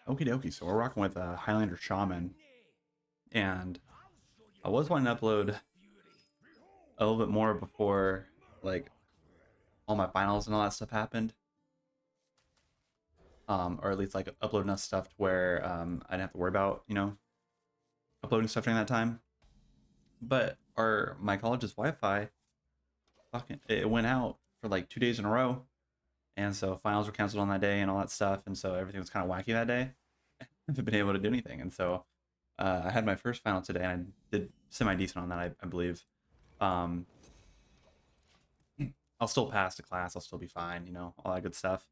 Okie dokie, so we're rocking with Highlander Shaman, and I was wanting to upload a little bit more before, like, all my finals and all that stuff happened, or at least, like, upload enough stuff to where I didn't have to worry about, uploading stuff during that time. But my college's Wi-Fi, it went out for, like, 2 days in a row, and so finals were canceled on that day and all that stuff, and so everything was kind of wacky that day. I haven't been able to do anything, and so I had my first final today, and I did semi-decent on that, I believe. Um, I'll still pass the class. I'll still be fine. All that good stuff.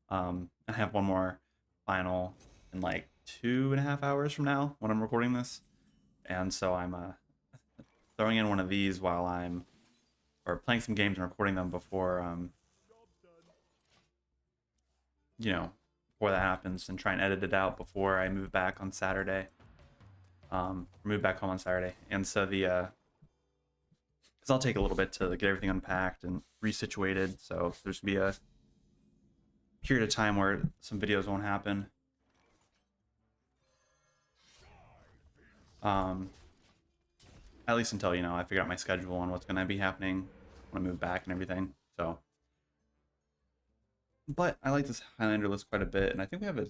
I have one more final in like 2.5 hours from now when I'm recording this, and so I'm throwing in one of these while I'm or playing some games and recording them before before that happens, and try and edit it out before I move back on Saturday. Move back home on Saturday, and so because I'll take a little bit to get everything unpacked and resituated. So there's gonna be a period of time where some videos won't happen. At least until I figure out my schedule and what's gonna be happening when I move back and everything. So, but I like this Highlander list quite a bit, and I think we have a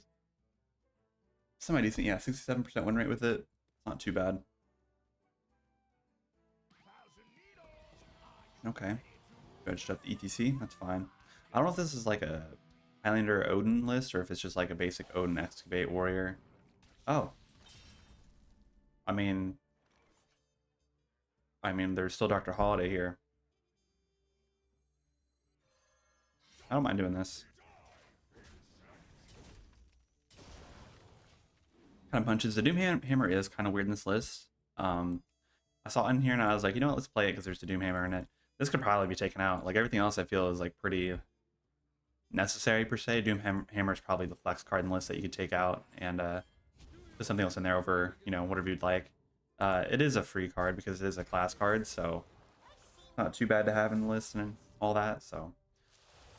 semi decent, 67% win rate with it. Not too bad. Okay, judged up the E.T.C. That's fine. I don't know if this is like a Highlander Odin list or if it's just like a basic Odin Excavate Warrior. Oh, I mean, there's still Dr. Holiday here. I don't mind doing this. Kind of punches. The Doom Hammer is kind of weird in this list. I saw it in here and I was like, you know what, let's play it because there's the Doom Hammer in it. This could probably be taken out. Like everything else I feel is like pretty necessary per se. Doom Hammer is probably the flex card in the list that you could take out and put something else in there over, whatever you'd like. It is a free card because it is a class card, so not too bad to have in the list and all that. So,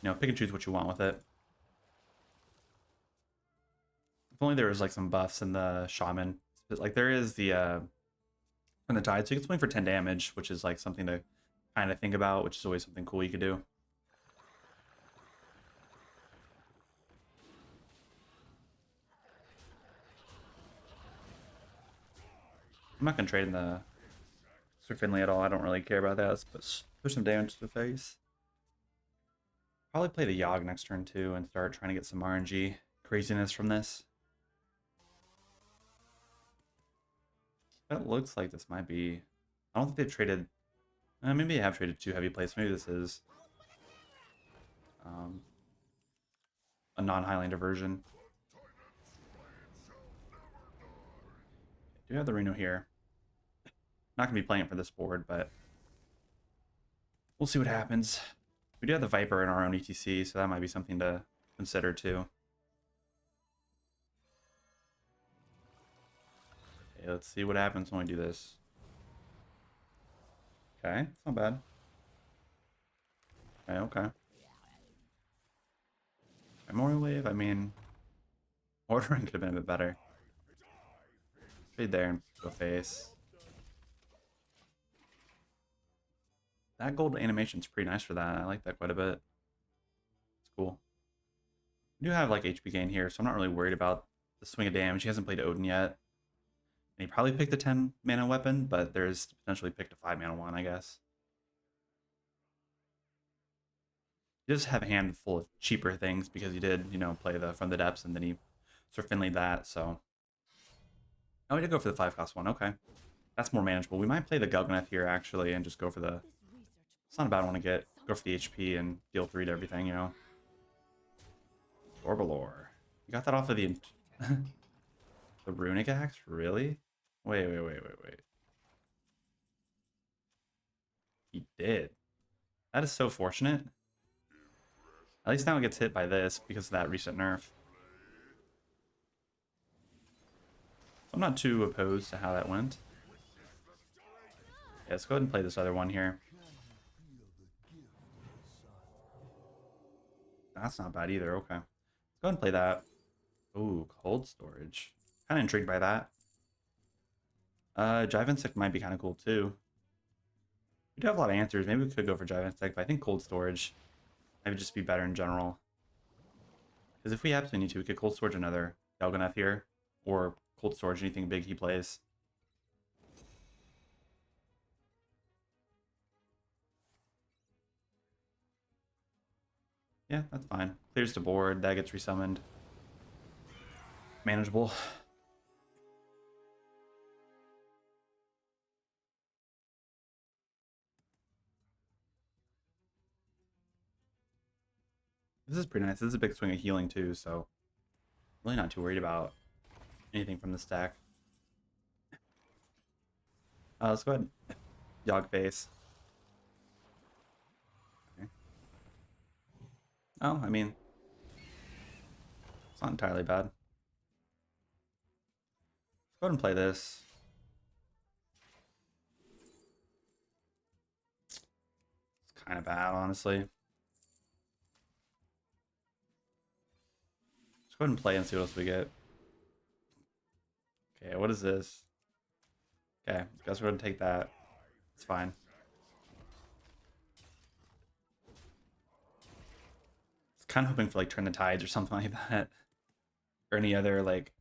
pick and choose what you want with it. If only there was like some buffs in the Shaman. Like there is the in the Tide, so you can swing for 10 damage, which is like something to kind of think about, which is always something cool you could do. I'm not going to trade in the Sir Finley at all. I don't really care about that. Let's push some damage to the face. Probably play the Yogg next turn too and start trying to get some RNG craziness from this. That looks like this might be... I don't think they've traded... maybe they have traded 2 heavy plates. Maybe this is a non-Highlander version. I do have the Reno here. Not going to be playing it for this board, but we'll see what happens. We do have the Viper in our own E.T.C, so that might be something to consider too. Okay, let's see what happens when we do this. Okay, it's not bad. Okay. Primordial Wave, ordering could have been a bit better. Trade there and go face. That gold animation's pretty nice for that. I like that quite a bit. It's cool. We do have like HP gain here, so I'm not really worried about the swing of damage. He hasn't played Odin yet. And he probably picked a 10 mana weapon, but there's potentially picked a 5 mana one, I guess. He does have a hand full of cheaper things because he did, play the From the Depths and then he Sir Finley that, so. Oh, we did go for the 5-cost one, okay. That's more manageable. We might play the Guggeneth here actually and just go for the... It's not a bad one to go for the HP and deal 3 to everything, Orbalor. You got that off of the... the Runic Axe? Really? Wait. He did. That is so fortunate. At least now it gets hit by this because of that recent nerf. I'm not too opposed to how that went. Yeah, let's go ahead and play this other one here. That's not bad either, okay. Let's go ahead and play that. Ooh, cold storage. Kind of intrigued by that. Jive Insect might be kind of cool too. We do have a lot of answers. Maybe we could go for Jive Insect, but I think cold storage might just be better in general. Because if we absolutely need to, we could cold storage another Galganeth here, or cold storage anything big he plays. Yeah, that's fine. Clears the board, that gets resummoned. Manageable. This is pretty nice. This is a big swing of healing too, so really not too worried about anything from the stack. Let's go ahead and Yogg face. Okay. Oh, I mean, it's not entirely bad. Let's go ahead and play this. It's kind of bad, honestly. Let's go ahead and play and see what else we get. Okay, what is this? Okay, guess we're gonna take that. It's fine. It's kind of hoping for like Turn the Tides or something like that, or any other like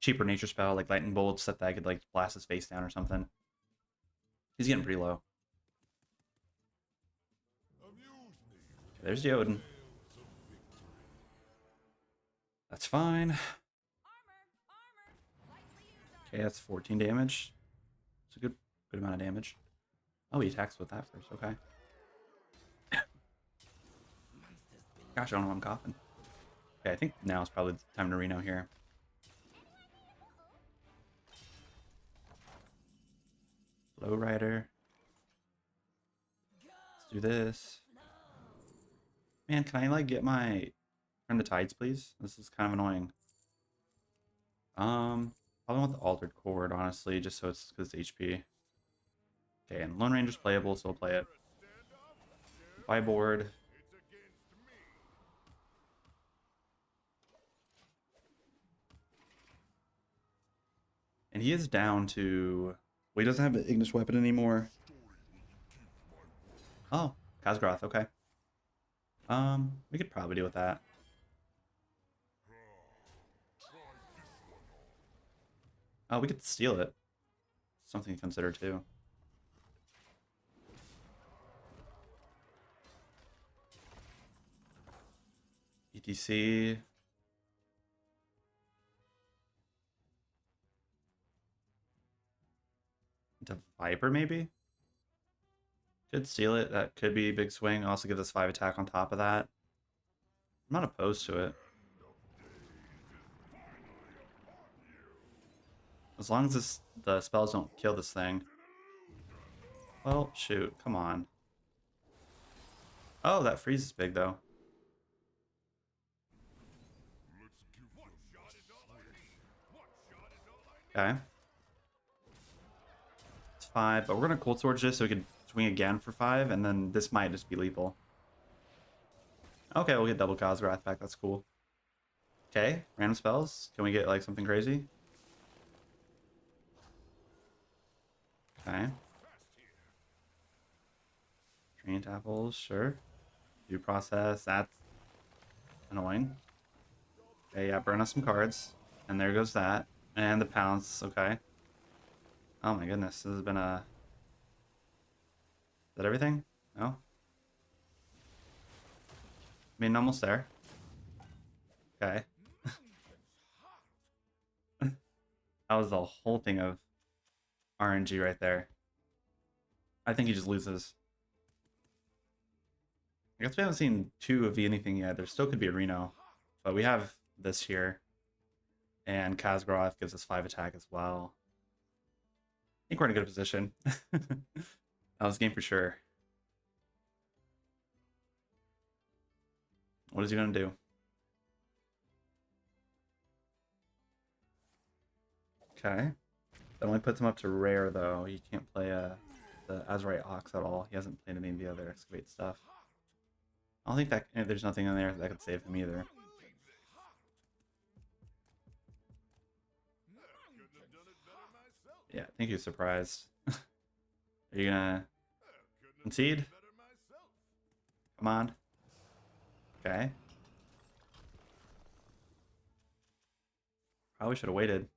cheaper nature spell like Lightning Bolts that I could like blast his face down or something. He's getting pretty low. Okay, there's Jotun. That's fine. Okay, that's 14 damage. It's a good amount of damage. Oh, he attacks with that first. Okay. Gosh, I don't know why I'm coughing. Okay, I think now is probably the time to Reno here. Flowrider. Let's do this. Man, can I like get my Turn the Tides, please? This is kind of annoying. Probably want the Altered Chord, honestly, just so it's because it's HP. Okay, and Lone Ranger's playable, so we'll play it. Buy board. And he is down to... Well, he doesn't have an Ignis Weapon anymore. Oh, Khazgroth, okay. We could probably deal with that. Oh, we could steal it. Something to consider too. E.T.C. Into Viper, maybe? Could steal it. That could be a big swing. Also gives us 5 attack on top of that. I'm not opposed to it. As long as the spells don't kill this thing. Well, shoot. Come on. Oh, that freeze is big, though. Okay. It's 5, but we're going to Cold Storage this so we can swing again for 5, and then this might just be lethal. Okay, we'll get double Khazgroth back. That's cool. Okay, random spells. Can we get like something crazy? Okay. Trained apples, sure. Due process, that's annoying. Okay, yeah, burn us some cards. And there goes that. And the pounce, okay. Oh my goodness, this has been a... Is that everything? No? I mean, almost there. Okay. That was the whole thing of RNG right there. I think he just loses. I guess we haven't seen 2 of anything yet. There still could be a Reno. But we have this here. And Khazgroth gives us 5 attack as well. I think we're in a good position. That was game for sure. What is he going to do? Okay. That only puts him up to rare, though. He can't play the Azurite Ox at all. He hasn't played any of the other Excavate stuff. I don't think that there's nothing in there that could save him either. Yeah, I think he's surprised. Are you gonna concede? Come on. Okay. Probably should have waited.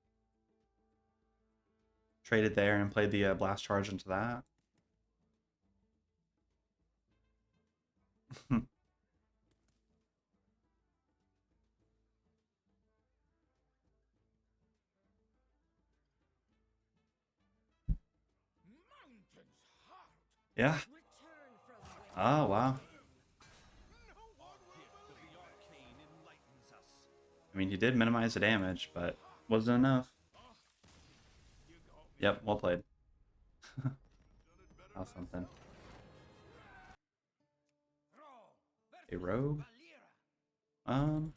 Traded there and played the blast charge into that. Yeah. Oh, wow. I mean, he did minimize the damage, but wasn't enough. Yep, well played. That was something. A rogue? I'm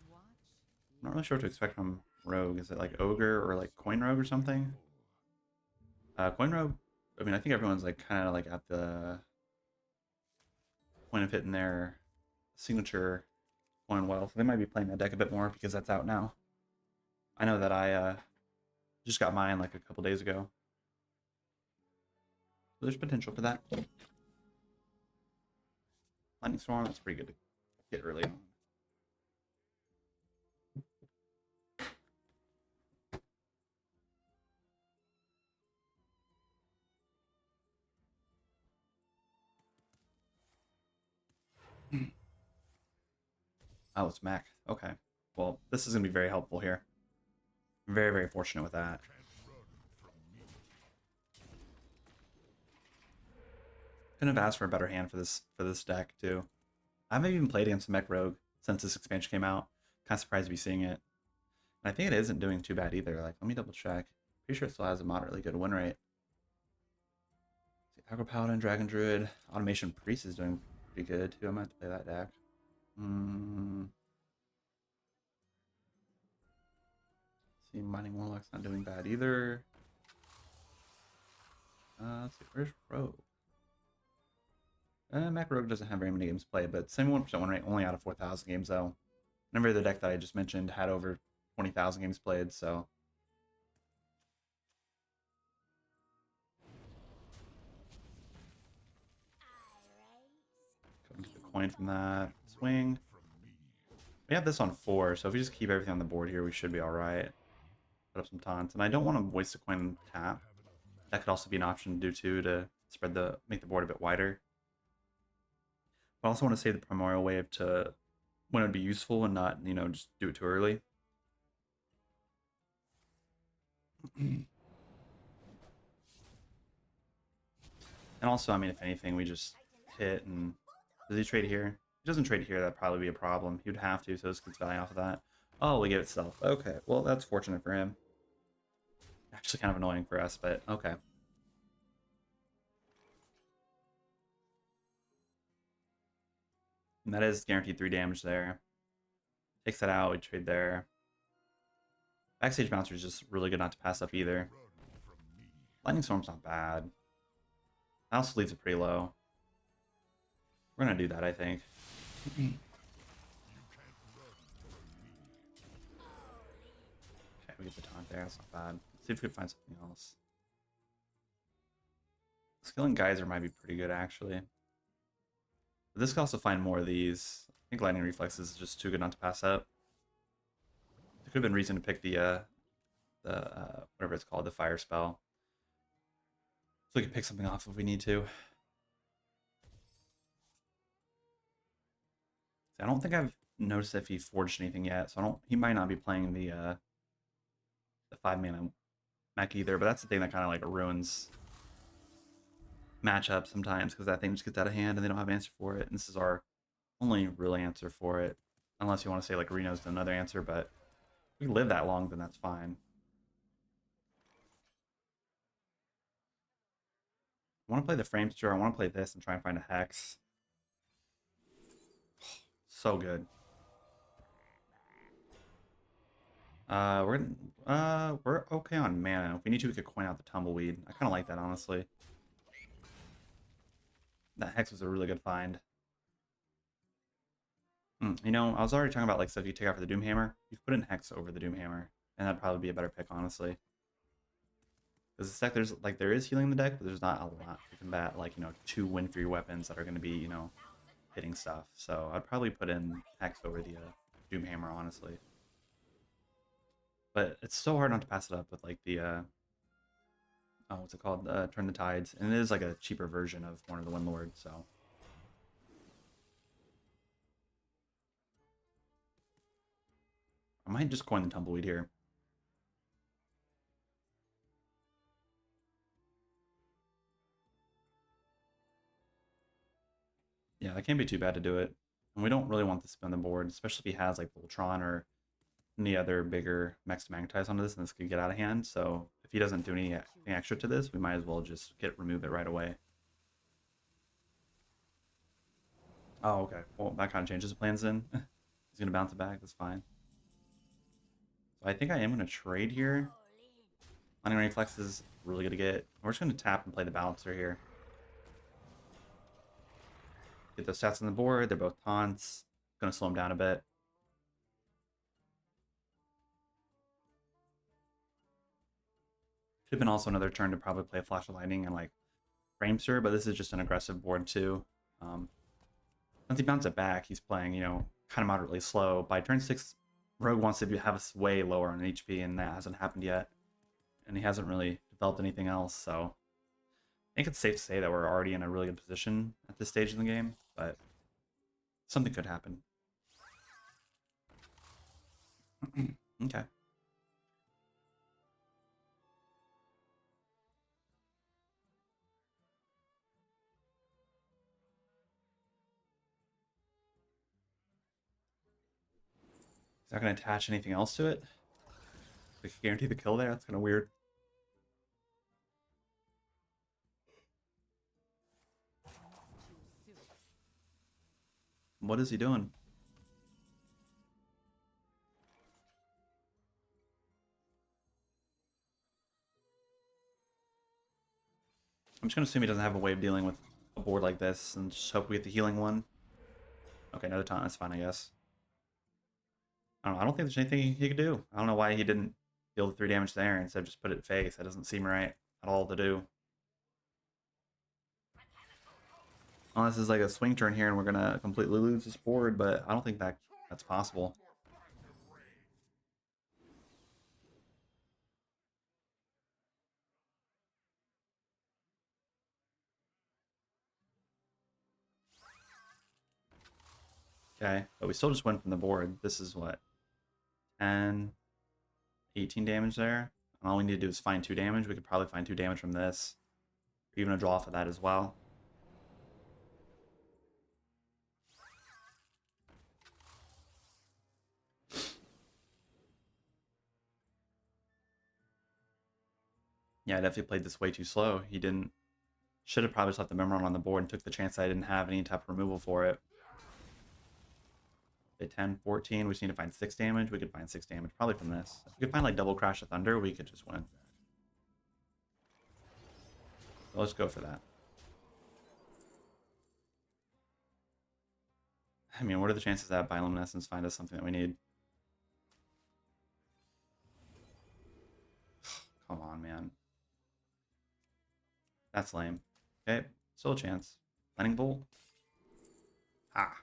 not really sure what to expect from rogue. Is it like ogre or like coin rogue or something? Coin rogue. I mean, I think everyone's like kind of like at the point of hitting their signature coin well, so they might be playing that deck a bit more because that's out now. I know that I just got mine like a couple days ago. So there's potential for that. Lightning Storm, that's pretty good to get early on. Oh, it's Mac. Okay. Well, this is going to be very helpful here. Very, very fortunate with that. Couldn't have asked for a better hand for this deck, too. I haven't even played against Mech Rogue since this expansion came out. Kind of surprised to be seeing it. And I think it isn't doing too bad either. Like, let me double check. Pretty sure it still has a moderately good win rate. Aggro Paladin, Dragon Druid, Automation Priest is doing pretty good, too. I might have to play that deck. See, Mining Warlock's not doing bad either. Let's see, where's Rogue? Mac Rogue doesn't have very many games played, but 71% win rate only out of 4,000 games, though. Remember the deck that I just mentioned had over 20,000 games played, so. Go and get the coin from that. Swing. We have this on 4, so if we just keep everything on the board here, we should be alright. Put up some taunts. And I don't want to waste a coin on tap. That could also be an option to do, too, to make the board a bit wider. I also want to save the Primordial Wave to when it would be useful and not, just do it too early. And also, I mean, if anything, we just hit and... Does he trade here? If he doesn't trade here, that'd probably be a problem. He would have to, so this gets value off of that. Oh, we gave it stealth. Okay, well, that's fortunate for him. Actually kind of annoying for us, but okay. And that is guaranteed 3 damage there. Takes that out, we trade there. Backstage Bouncer is just really good not to pass up either. Lightning Storm's not bad. That also leaves it pretty low. We're gonna do that, I think. Okay, we get the taunt there, that's not bad. Let's see if we can find something else. Skilling Geyser might be pretty good, actually. But this could also find more of these. I think Lightning Reflexes is just too good not to pass up. There could have been reason to pick the whatever it's called, the Fire Spell. So we can pick something off if we need to. I don't think I've noticed if he forged anything yet, so he might not be playing the 5-mana mech either, but that's the thing that kind of like ruins matchups sometimes, because that thing just gets out of hand and they don't have an answer for it, and this is our only real answer for it, unless you want to say like Reno's another answer, but if we live that long, then that's fine. I want to play the Framester, I want to play this and try and find a Hex. So good. We're okay on mana. If we need to, we could coin out the Tumbleweed. I kind of like that, honestly. That Hex was a really good find. I was already talking about like stuff you take out for the Doomhammer. You could put in Hex over the Doomhammer, and that'd probably be a better pick, honestly. Because the deck, there is healing in the deck, but there's not a lot to combat, like, you know, 2 win for your weapons that are going to be, you know, hitting stuff. So I'd probably put in Hex over the Doomhammer, honestly. But it's so hard not to pass it up with like the oh, what's it called? Turn the Tides, and it is like a cheaper version of one of the Windlords. So I might just coin the Tumbleweed here. Yeah, that can't be too bad to do it. And we don't really want this to be on the board, especially if he has like Voltron or any other bigger mechs to magnetize onto this, and this could get out of hand. So if he doesn't do anything extra to this, we might as well just remove it right away. Oh, okay. Well, that kind of changes the plans then. He's going to bounce it back. That's fine. So I think I am going to trade here. Running Reflexes is really good to get. We're just going to tap and play the Balancer here. Get those stats on the board. They're both taunts. Going to slow them down a bit. Could have been also another turn to probably play a Flash of Lightning and like Framester, but this is just an aggressive board too. Once he bounces it back, he's playing, you know, kind of moderately slow. By turn 6, Rogue wants to have us way lower on HP, and that hasn't happened yet. And he hasn't really developed anything else, so I think it's safe to say that we're already in a really good position at this stage in the game, but something could happen. Okay. He's not going to attach anything else to it. We can guarantee the kill there. That's kind of weird. What is he doing? I'm just going to assume he doesn't have a way of dealing with a board like this and just hope we get the healing one. Okay, another taunt. That's fine, I guess. I don't think there's anything he could do. I don't know why he didn't deal the 3 damage there instead of just put it face. That doesn't seem right at all to do. Unless it's like a swing turn here and we're gonna completely lose this board, but I don't think that's possible. Okay, but we still just went from the board. This is what, 10, 18 damage there. And all we need to do is find 2 damage. We could probably find 2 damage from this, or even a draw for that as well. Yeah, I definitely played this way too slow. He didn't. Should have probably just left the Memoron on the board and took the chance that I didn't have any type of removal for it. Okay, 10, 14. We just need to find 6 damage. We could find 6 damage probably from this. If we could find like double Crash of Thunder, we could just win. So let's go for that. I mean, what are the chances that Bioluminescence find us something that we need? Come on, man. That's lame. Okay, still a chance. Lightning Bolt. Ah,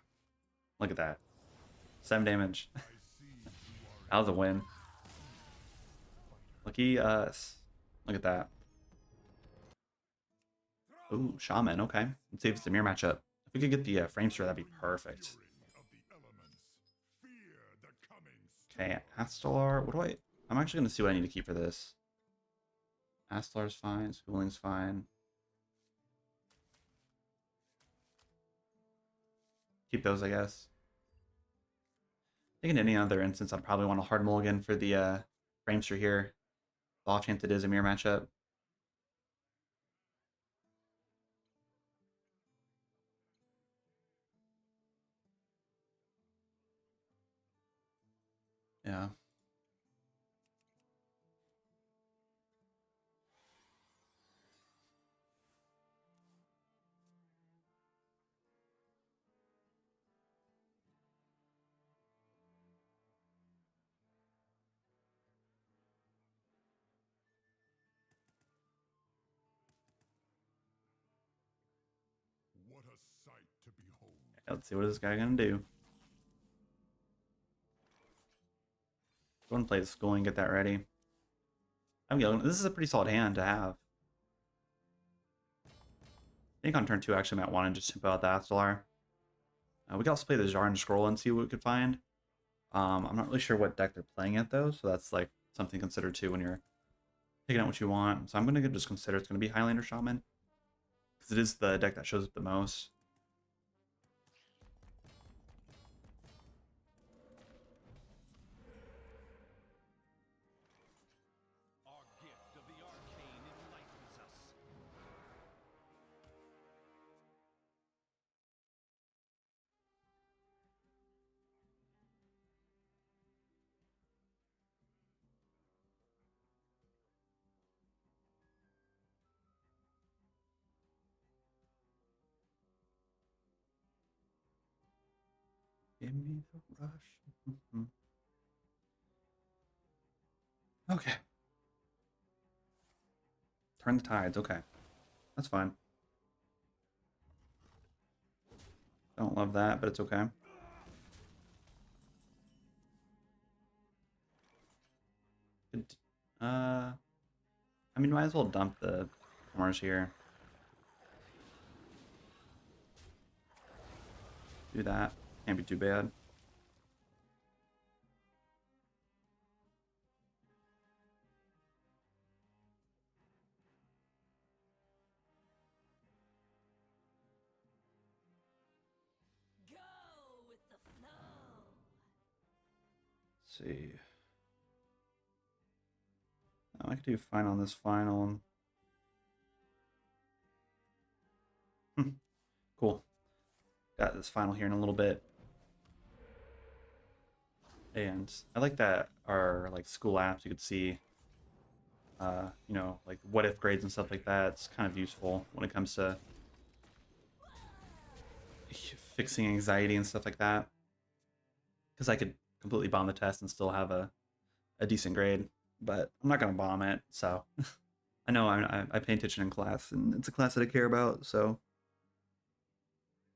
look at that. 7 damage. That was a win. Lucky us. Look at that. Ooh, Shaman. Okay. Let's see if it's a mirror matchup. If we could get the Framester, that'd be perfect. Okay, Astalor. What do I... I'm actually going to see what I need to keep for this. Astalor's fine. Schooling's fine. Keep those, I guess. I think in any other instance, I'd probably want a hard mulligan for the Framester here. The off chance it is a mirror matchup. Yeah. Let's see what this guy gonna do. Go and play the school and get that ready. This is a pretty solid hand to have. I think on turn 2 actually might want to just simple out the Astalor. We could also play the Azsharan Scroll and see what we could find. I'm not really sure what deck they're playing at though, so that's like something to consider too when you're picking out what you want. So I'm gonna just consider it's gonna be Highlander Shaman, because it is the deck that shows up the most. Give me the rush. Okay. Turn the tides. Okay. That's fine. Don't love that, but it's okay. I mean, might as well dump the Mars here. Do that. Can't be too bad. See. I could do fine on this final. Cool. Got this final here in a little bit. And I like that our like school apps you could see you know, like what if grades and stuff like that. It's kind of useful when it comes to fixing anxiety and stuff like that. Because I could completely bomb the test and still have a decent grade, but I'm not going to bomb it, so I know I pay attention in class, and it's a class that I care about, so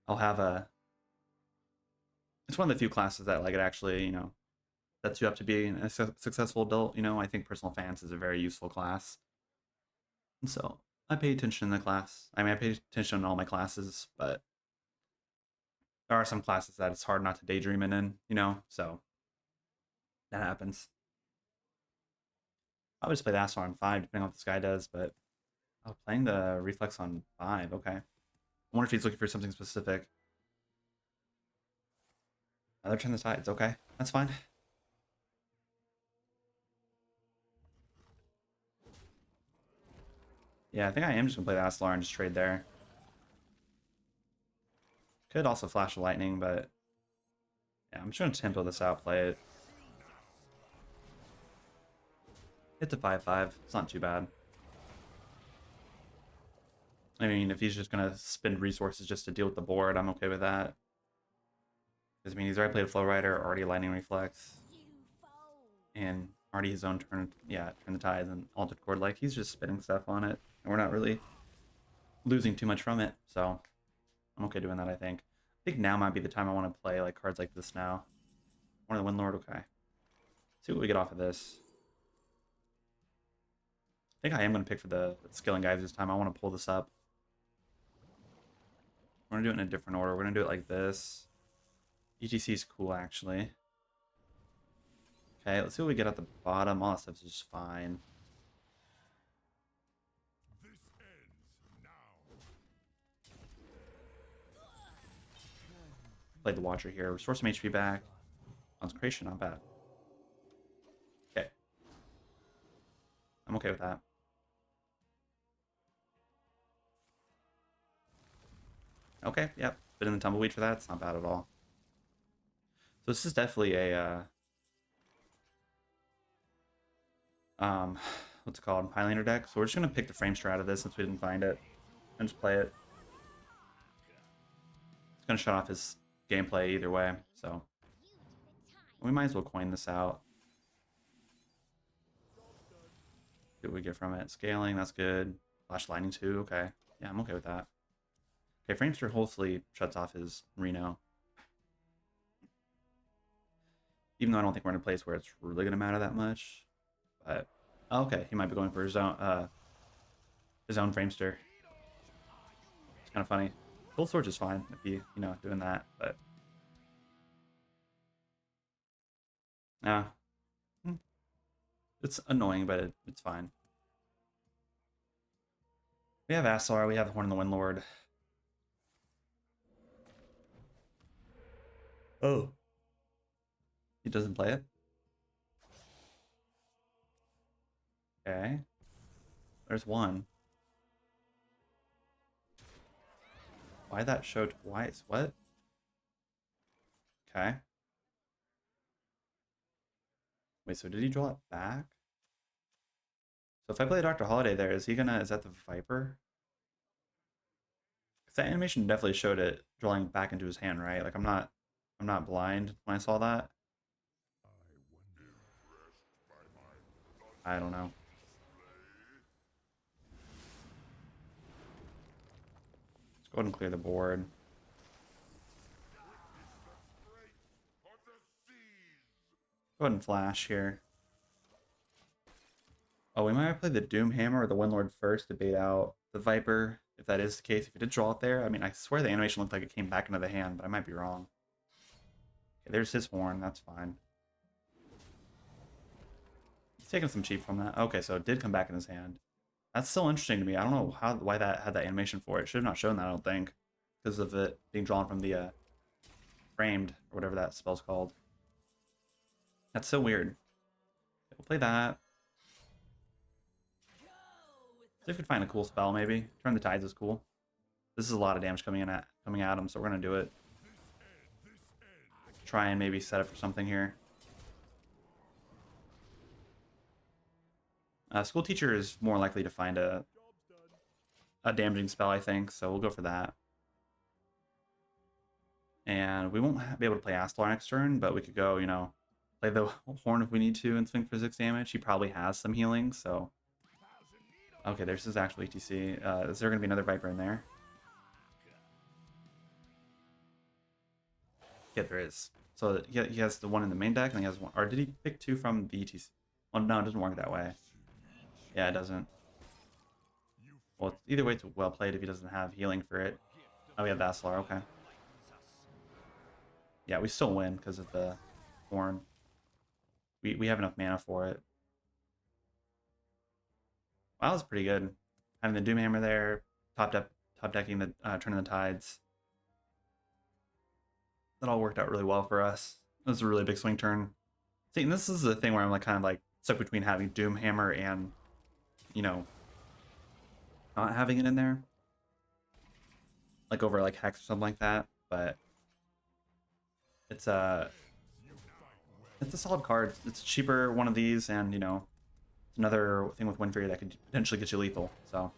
I'll have a... It's one of the few classes that like it actually, you know, sets you up to be a successful adult. You know, I think personal finance is a very useful class, and so I pay attention in the class. I mean, I pay attention in all my classes, but there are some classes that it's hard not to daydream in, you know, so that happens. I would just play the Astalor on 5, depending on what this guy does, but oh, playing the Reflex on 5, okay. I wonder if he's looking for something specific. Another turn the tides, okay. That's fine. Yeah, I think I am just going to play the Astalor and just trade there. Could also flash a lightning, but yeah, I'm just going to tempo this out, play it. Hit the 5/5. It's not too bad. I mean, if he's just going to spend resources just to deal with the board, I'm okay with that. Because, I mean, he's already played Flowrider, already Lightning Reflex, and already his own turn, yeah, Turn the Tides and Altered Chord. Like, he's just spinning stuff on it, and we're not really losing too much from it, so I'm okay doing that, I think. I think now might be the time I want to play like cards like this now. One of the Windlord, okay. See what we get off of this. I think I am going to pick for the Skilling guys this time. I want to pull this up. We're going to do it in a different order. We're going to do it like this. E.T.C is cool, actually. Okay, let's see what we get at the bottom. All that stuff is just fine. Played the Watcher here. Restore some HP back. Consecration, not bad. Okay. I'm okay with that. Okay, yep. Been in the Tumbleweed for that. It's not bad at all. So this is definitely a what's it called? Highlander deck. So we're just gonna pick the Framester out of this since we didn't find it, and just play it. It's gonna shut off his gameplay either way, so we might as well coin this out. See what we get from it. Scaling, that's good. Flash Lightning too, okay. Yeah, I'm okay with that. Okay, Framester hopefully shuts off his Reno. Even though I don't think we're in a place where it's really going to matter that much. But, okay, he might be going for his own Framester. It's kind of funny. Cold Sword's is fine if you know, doing that, but... Nah. It's annoying, but it's fine. We have Astalor, we have Horn of the Windlord. Oh. He doesn't play it? Okay. There's one. Why that show twice? What? Okay. Wait, so did he draw it back? So if I play Dr. Holiday there, is that the Viper? Because that animation definitely showed it drawing back into his hand, right? Like I'm not blind when I saw that. I don't know. Let's go ahead and clear the board. Go ahead and flash here. Oh, we might have played the Doomhammer or the Windlord first to bait out the Viper, if that is the case. If he did draw it there, I mean, I swear the animation looked like it came back into the hand, but I might be wrong. Okay, there's his horn, that's fine. He's taking some cheap from that. Okay, so it did come back in his hand. That's still interesting to me. I don't know why that had that animation for it. Should have not shown that, I don't think, because of it being drawn from the framed or whatever that spell's called. That's so weird. We'll play that. See if we can find a cool spell, maybe. Turn the Tides is cool. This is a lot of damage coming at him, so we're gonna do it. Try and maybe set up for something here. School Teacher is more likely to find a damaging spell, I think, so we'll go for that. And we won't be able to play Astalor next turn, but we could go, you know, play the Horn if we need to and swing for 6 damage. He probably has some healing, so... Okay, there's his actual E.T.C. Is there going to be another Viper in there? Yeah, there is. So he has the one in the main deck, and he has one... Or did he pick 2 from the E.T.C? Well, no, it doesn't work that way. Yeah, it doesn't. Well, either way, it's well played if he doesn't have healing for it. Oh, we have the Astalor, okay. Yeah, we still win because of the Horn. We have enough mana for it. Wow, that was pretty good. Having the Doomhammer there, top decking the Turn of the Tides. That all worked out really well for us. It was a really big swing turn. See, and this is the thing where I'm like kind of like stuck between having Doomhammer and, you know, not having it in there. Like over like Hex or something like that, but it's a solid card. It's cheaper one of these, and you know, it's another thing with Wind Fury that could potentially get you lethal. So